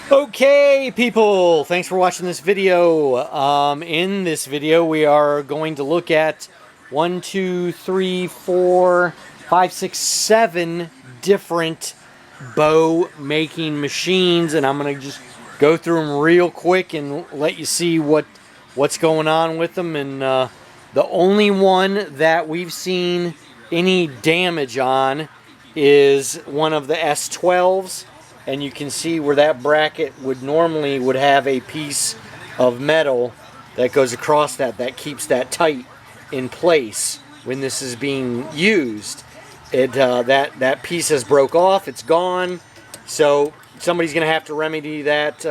Okay, people, thanks for watching this video. In this video, we are going to look at 1, 2, 3, 4, 5, 6, 7 different bow making machines, and I'm going to just go through them real quick and let you see what's going on with them. And the only one that we've seen any damage on is one of the S12s. And you can see where that bracket normally would have a piece of metal that goes across that keeps that tight in place when this is being used. That piece has broke off, it's gone, so somebody's going to have to remedy that,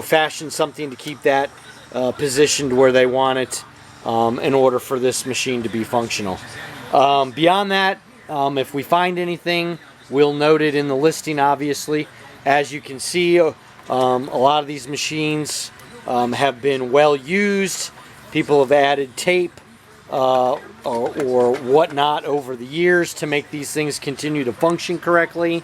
fashion something to keep that positioned where they want it in order for this machine to be functional. Beyond that, if we find anything, we'll note it in the listing, obviously. As you can see, a lot of these machines have been well used. People have added tape or whatnot over the years to make these things continue to function correctly.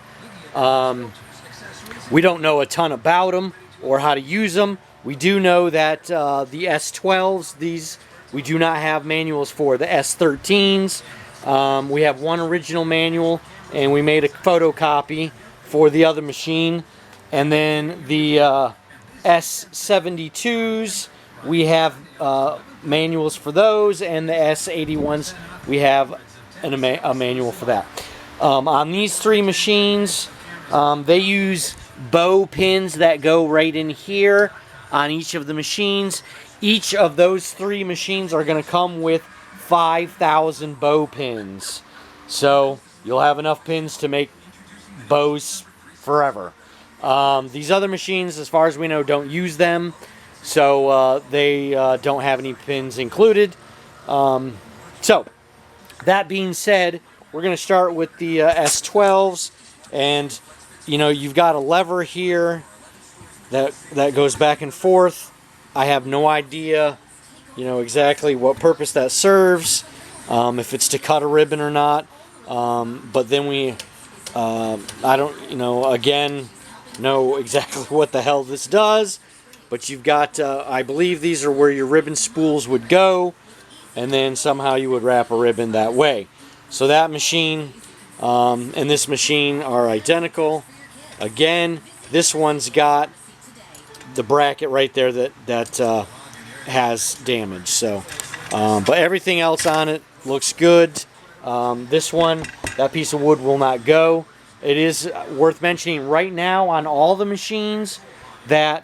We don't know a ton about them or how to use them. We do know that the S12s, we do not have manuals for. The S13s, we have one original manual, and we made a photocopy for the other machine. And then the S72s, we have manuals for those, and the S81s, we have a manual for that. On these three machines, they use bow pins that go right in here on each of the machines. Each of those three machines are going to come with 5,000 bow pins. So you'll have enough pins to make bows forever. These other machines, as far as we know, don't use them, so they don't have any pins included. So, that being said, we're going to start with the S12s, and you've got a lever here that goes back and forth. I have no idea, exactly what purpose that serves, if it's to cut a ribbon or not. But then I don't, again, know exactly what the hell this does. But you've got, I believe these are where your ribbon spools would go, and then somehow you would wrap a ribbon that way. So that machine and this machine are identical. Again, this one's got the bracket right there that has damage. So, but everything else on it looks good. This one, that piece of wood will not go. It is worth mentioning right now on all the machines that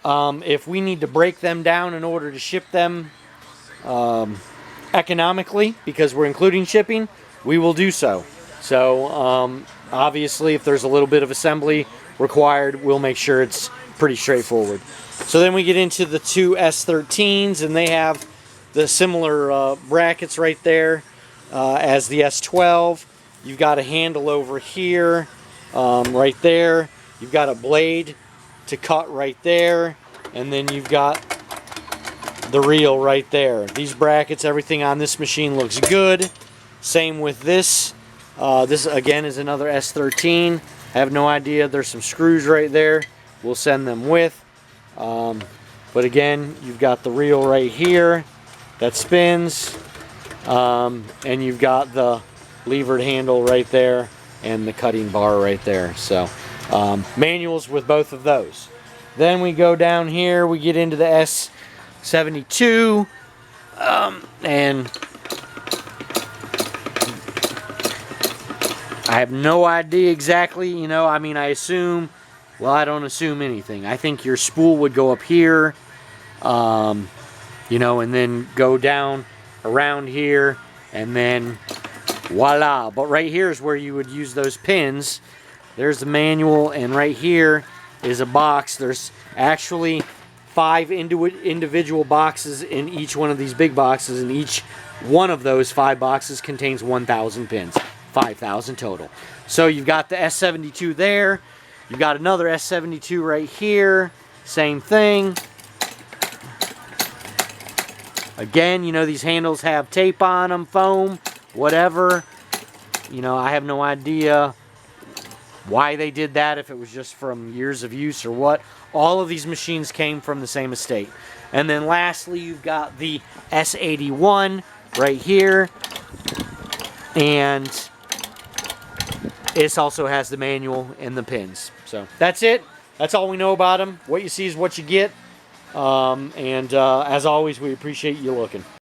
if we need to break them down in order to ship them economically, because we're including shipping, we will do so. So obviously, if there's a little bit of assembly required, we'll make sure it's pretty straightforward. So then we get into the two S13s, and they have the similar brackets right there as the S12. You've got a handle over here, right there. You've got a blade to cut right there, and then you've got the reel right there. These brackets, everything on this machine looks good. Same with this. This again is another S13. I have no idea. There's some screws right there. We'll send them with. But again, you've got the reel right here that spins. And you've got the levered handle right there and the cutting bar right there. So manuals with both of those. Then we go down here, we get into the S72, and I have no idea exactly, I assume, well, I don't assume anything. I think your spool would go up here, and then go down around here, and then voila. But right here is where you would use those pins. There's the manual, and right here is a box. There's actually 5 individual boxes in each one of these big boxes, and each one of those 5 boxes contains 1,000 pins. 5,000 total. So you've got the S72 there. You've got another S72 right here. Same thing. Again, these handles have tape on them, foam, whatever. I have no idea why they did that, if it was just from years of use or what. All of these machines came from the same estate. And then lastly, you've got the S81 right here. And this also has the manual and the pins. So that's it. That's all we know about them. What you see is what you get. As always, we appreciate you looking.